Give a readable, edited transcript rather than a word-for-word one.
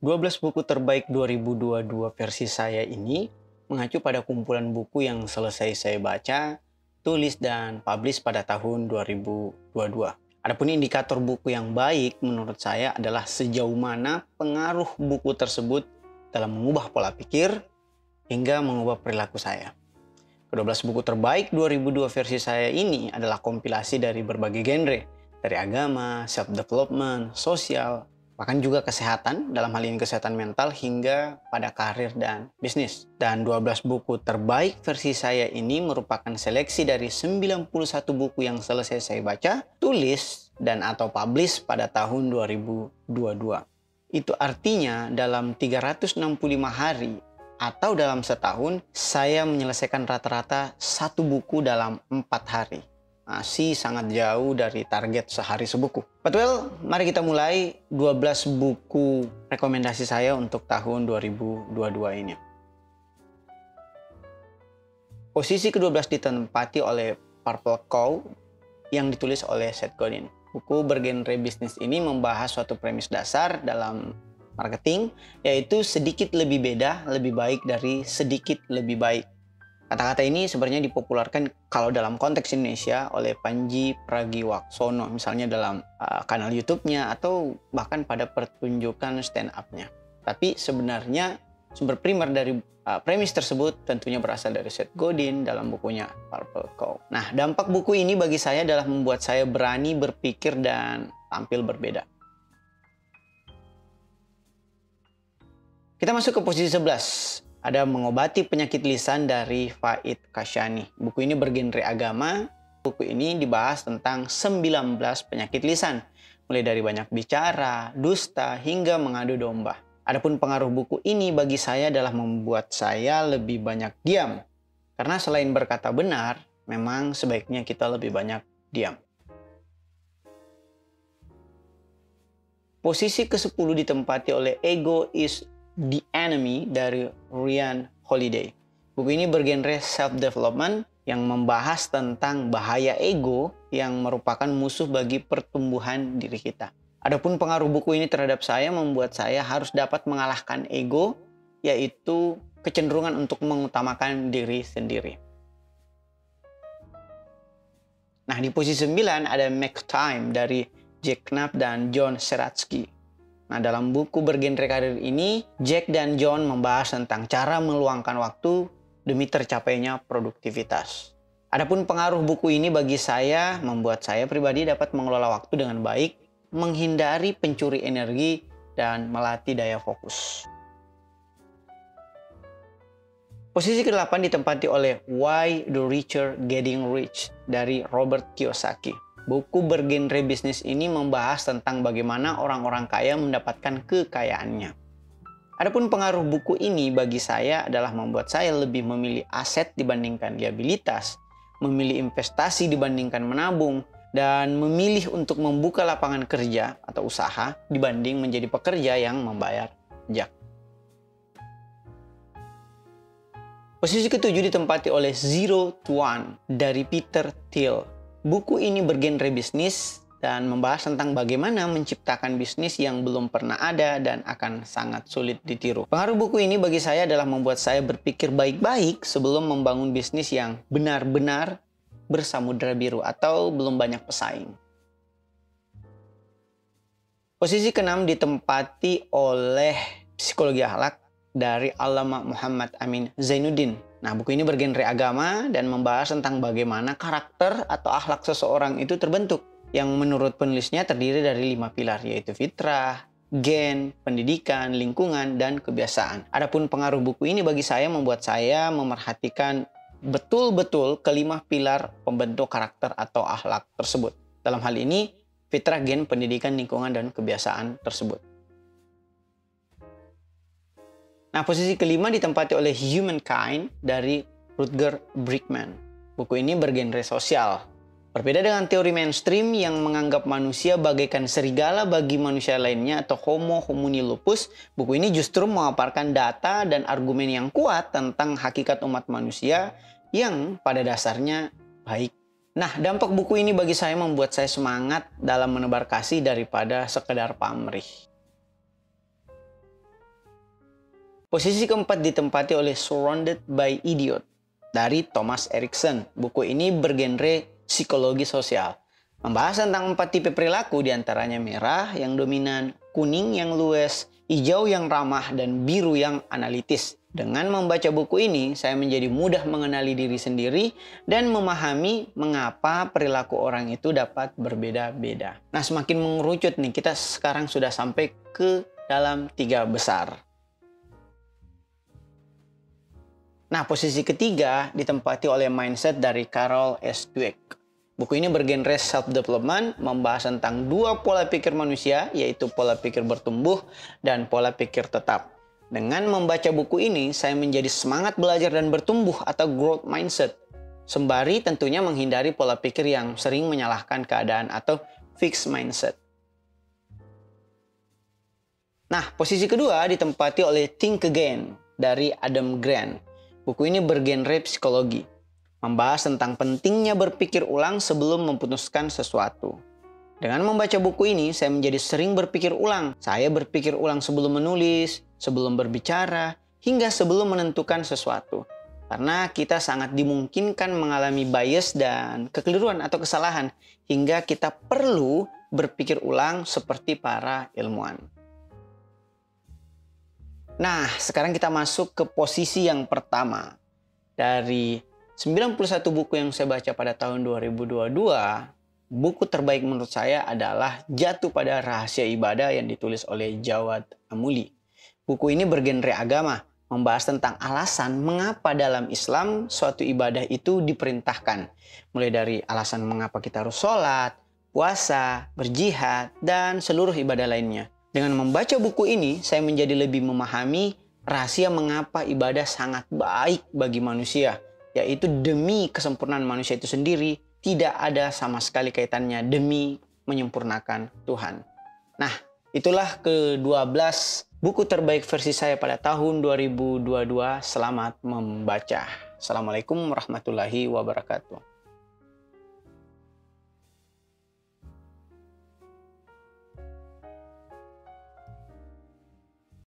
12 buku terbaik 2022 versi saya ini mengacu pada kumpulan buku yang selesai saya baca, tulis, dan publish pada tahun 2022. Adapun indikator buku yang baik menurut saya adalah sejauh mana pengaruh buku tersebut dalam mengubah pola pikir hingga mengubah perilaku saya. Ke-12 buku terbaik 2002 versi saya ini adalah kompilasi dari berbagai genre, dari agama, self-development, sosial, bahkan juga kesehatan, dalam hal ini kesehatan mental, hingga pada karir dan bisnis. Dan 12 buku terbaik versi saya ini merupakan seleksi dari 91 buku yang selesai saya baca, tulis, dan atau publish pada tahun 2022. Itu artinya dalam 365 hari atau dalam setahun, saya menyelesaikan rata-rata satu buku dalam 4 hari. Masih sangat jauh dari target sehari sebuku. But well, mari kita mulai 12 buku rekomendasi saya untuk tahun 2022 ini. Posisi ke-12 ditempati oleh Purple Cow yang ditulis oleh Seth Godin. Buku bergenre bisnis ini membahas suatu premis dasar dalam marketing, yaitu sedikit lebih beda, lebih baik dari sedikit lebih baik. Kata-kata ini sebenarnya dipopulerkan kalau dalam konteks Indonesia oleh Panji Pragiwaksono, misalnya dalam kanal YouTube-nya atau bahkan pada pertunjukan stand up-nya. Tapi sebenarnya sumber primer dari premis tersebut tentunya berasal dari Seth Godin dalam bukunya Purple Cow. Nah, dampak buku ini bagi saya adalah membuat saya berani berpikir dan tampil berbeda. Kita masuk ke posisi 11. Ada Mengobati Penyakit Lisan dari Faid Kashani. Buku ini bergenre agama. Buku ini dibahas tentang 19 penyakit lisan. Mulai dari banyak bicara, dusta, hingga mengadu domba. Adapun pengaruh buku ini bagi saya adalah membuat saya lebih banyak diam. Karena selain berkata benar, memang sebaiknya kita lebih banyak diam. Posisi ke-10 ditempati oleh Ego is the Enemy dari Ryan Holiday. Buku ini bergenre self-development yang membahas tentang bahaya ego yang merupakan musuh bagi pertumbuhan diri kita. Adapun pengaruh buku ini terhadap saya membuat saya harus dapat mengalahkan ego, yaitu kecenderungan untuk mengutamakan diri sendiri. Nah, di posisi 9 ada Make Time dari Jack Knapp dan John Seratsky. Nah, dalam buku bergenre karir ini, Jack dan John membahas tentang cara meluangkan waktu demi tercapainya produktivitas. Adapun pengaruh buku ini bagi saya membuat saya pribadi dapat mengelola waktu dengan baik, menghindari pencuri energi, dan melatih daya fokus. Posisi ke-8 ditempati oleh Why the Richer Getting Rich dari Robert Kiyosaki. Buku bergenre bisnis ini membahas tentang bagaimana orang-orang kaya mendapatkan kekayaannya. Adapun pengaruh buku ini bagi saya adalah membuat saya lebih memilih aset dibandingkan liabilitas, memilih investasi dibandingkan menabung, dan memilih untuk membuka lapangan kerja atau usaha dibanding menjadi pekerja yang membayar pajak. Posisi ke-7 ditempati oleh Zero to One dari Peter Thiel. Buku ini bergenre bisnis dan membahas tentang bagaimana menciptakan bisnis yang belum pernah ada dan akan sangat sulit ditiru. Pengaruh buku ini bagi saya adalah membuat saya berpikir baik-baik sebelum membangun bisnis yang benar-benar bersamudra biru atau belum banyak pesaing. Posisi ke-6 ditempati oleh Psikologi Akhlak dari Allama Muhammad Amin Zainuddin. Nah, buku ini bergenre agama dan membahas tentang bagaimana karakter atau akhlak seseorang itu terbentuk, yang menurut penulisnya terdiri dari 5 pilar, yaitu fitrah, gen, pendidikan, lingkungan, dan kebiasaan. Adapun pengaruh buku ini bagi saya membuat saya memerhatikan betul-betul kelima pilar pembentuk karakter atau akhlak tersebut. Dalam hal ini, fitrah, gen, pendidikan, lingkungan, dan kebiasaan tersebut. Nah, posisi kelima ditempati oleh Humankind dari Rutger Bregman. Buku ini bergenre sosial. Berbeda dengan teori mainstream yang menganggap manusia bagaikan serigala bagi manusia lainnya atau Homo homini lupus, buku ini justru memaparkan data dan argumen yang kuat tentang hakikat umat manusia yang pada dasarnya baik. Nah, dampak buku ini bagi saya membuat saya semangat dalam menebar kasih daripada sekedar pamrih. Posisi keempat ditempati oleh Surrounded by Idiot dari Thomas Erikson. Buku ini bergenre psikologi sosial. Membahas tentang 4 tipe perilaku, diantaranya merah yang dominan, kuning yang luwes, hijau yang ramah, dan biru yang analitis. Dengan membaca buku ini, saya menjadi mudah mengenali diri sendiri dan memahami mengapa perilaku orang itu dapat berbeda-beda. Nah, semakin mengerucut nih, kita sekarang sudah sampai ke dalam 3 besar. Nah, posisi ketiga ditempati oleh Mindset dari Carol S. Dweck. Buku ini bergenre self-development, membahas tentang 2 pola pikir manusia, yaitu pola pikir bertumbuh dan pola pikir tetap. Dengan membaca buku ini, saya menjadi semangat belajar dan bertumbuh atau growth mindset. Sembari tentunya menghindari pola pikir yang sering menyalahkan keadaan atau fixed mindset. Nah, posisi kedua ditempati oleh Think Again dari Adam Grant. Buku ini bergenre psikologi, membahas tentang pentingnya berpikir ulang sebelum memutuskan sesuatu. Dengan membaca buku ini, saya menjadi sering berpikir ulang. Saya berpikir ulang sebelum menulis, sebelum berbicara, hingga sebelum menentukan sesuatu. Karena kita sangat dimungkinkan mengalami bias dan kekeliruan atau kesalahan, hingga kita perlu berpikir ulang seperti para ilmuwan. Nah, sekarang kita masuk ke posisi yang pertama. Dari 91 buku yang saya baca pada tahun 2022, buku terbaik menurut saya adalah Jatuh pada Rahasia Ibadah yang ditulis oleh Jawad Amuli. Buku ini bergenre agama, membahas tentang alasan mengapa dalam Islam suatu ibadah itu diperintahkan. Mulai dari alasan mengapa kita harus sholat, puasa, berjihad, dan seluruh ibadah lainnya. Dengan membaca buku ini, saya menjadi lebih memahami rahasia mengapa ibadah sangat baik bagi manusia, yaitu demi kesempurnaan manusia itu sendiri, tidak ada sama sekali kaitannya demi menyempurnakan Tuhan. Nah, itulah ke-12 buku terbaik versi saya pada tahun 2022. Selamat membaca. Assalamualaikum warahmatullahi wabarakatuh.